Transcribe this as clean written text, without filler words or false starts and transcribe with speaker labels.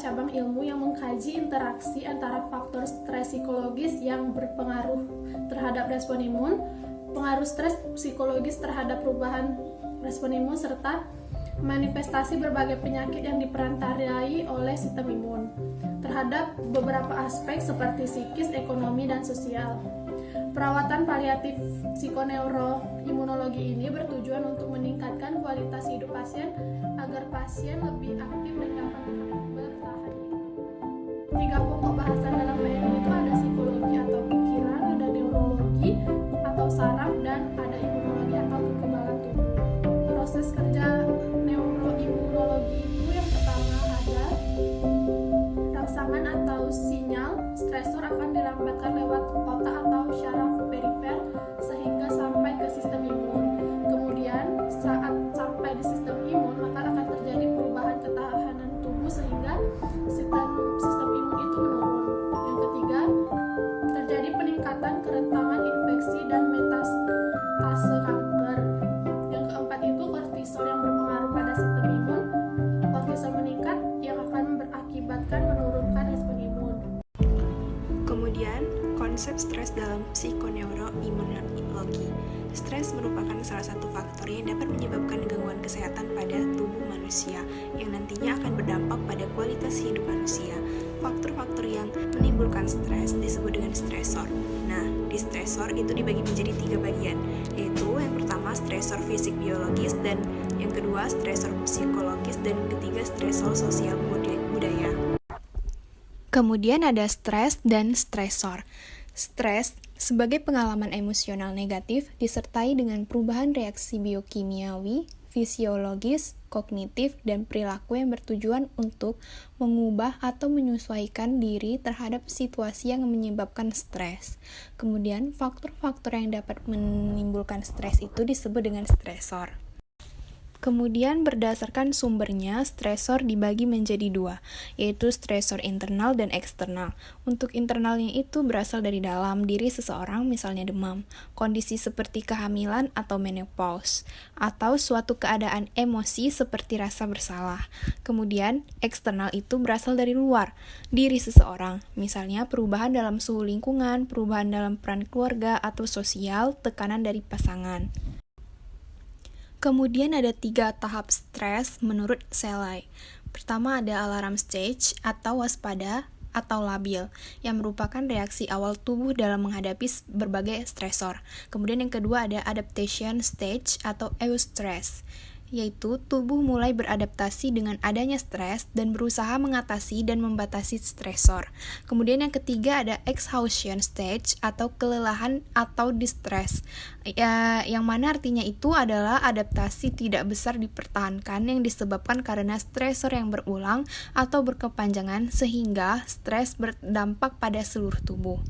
Speaker 1: cabang ilmu yang mengkaji interaksi antara faktor stres psikologis yang berpengaruh terhadap respon imun, pengaruh stres psikologis terhadap perubahan respon imun, serta manifestasi berbagai penyakit yang diperantarai oleh sistem imun terhadap beberapa aspek seperti psikis, ekonomi, dan sosial. Perawatan paliatif psikoneuroimunologi ini bertujuan untuk meningkatkan kualitas hidup pasien agar pasien lebih aktif dan dapat bertahan hidup. 3 pokok bahasan dalam PNI itu ada psikologi atau pikiran, ada neurologi atau saraf, dan ada imunologi atau kekebalan tubuh. Proses kerja neuroimunologi itu yang pertama ada rangsangan atau sinyal stresor akan dilambatkan lewat otak atau syaraf perifer sehingga sampai ke sistem imun. Kemudian saat sampai di sistem imun maka akan terjadi perubahan ketahanan tubuh sehingga sistem imun itu menurun. Yang ketiga, terjadi peningkatan kerentanan infeksi dan metastase kanker. Yang keempat itu kortisol yang berpengaruh pada sistem imun. Kortisol meningkat yang akan berakibatkan menurunkan respon imun.
Speaker 2: Kemudian, konsep stres dalam psikoneuroimunologi. Stres merupakan salah satu faktor yang dapat menyebabkan gangguan kesehatan pada tubuh manusia yang nantinya akan berdampak pada kualitas hidup manusia. Faktor-faktor yang menimbulkan stres disebut dengan stresor. Nah, di stresor itu dibagi menjadi 3 bagian, yaitu yang pertama stresor fisik biologis, dan yang kedua stresor psikologis, dan yang ketiga stresor sosial budaya. Kemudian ada stres dan stresor. Stres sebagai pengalaman emosional negatif disertai dengan perubahan reaksi biokimiawi, fisiologis, kognitif, dan perilaku yang bertujuan untuk mengubah atau menyesuaikan diri terhadap situasi yang menyebabkan stres. Kemudian, faktor-faktor yang dapat menimbulkan stres itu disebut dengan stresor. Kemudian berdasarkan sumbernya, stresor dibagi menjadi 2, yaitu stresor internal dan eksternal. Untuk internalnya itu berasal dari dalam diri seseorang, misalnya demam, kondisi seperti kehamilan atau menopause, atau suatu keadaan emosi seperti rasa bersalah. Kemudian, eksternal itu berasal dari luar diri seseorang, misalnya perubahan dalam suhu lingkungan, perubahan dalam peran keluarga atau sosial, tekanan dari pasangan. Kemudian ada 3 tahap stres menurut Selye. Pertama ada alarm stage atau waspada atau labil, yang merupakan reaksi awal tubuh dalam menghadapi berbagai stresor. Kemudian yang kedua ada adaptation stage atau eustress, yaitu tubuh mulai beradaptasi dengan adanya stres dan berusaha mengatasi dan membatasi stresor. Kemudian yang ketiga ada exhaustion stage atau kelelahan atau distress, yang mana artinya itu adalah adaptasi tidak besar dipertahankan yang disebabkan karena stresor yang berulang atau berkepanjangan sehingga stres berdampak pada seluruh tubuh.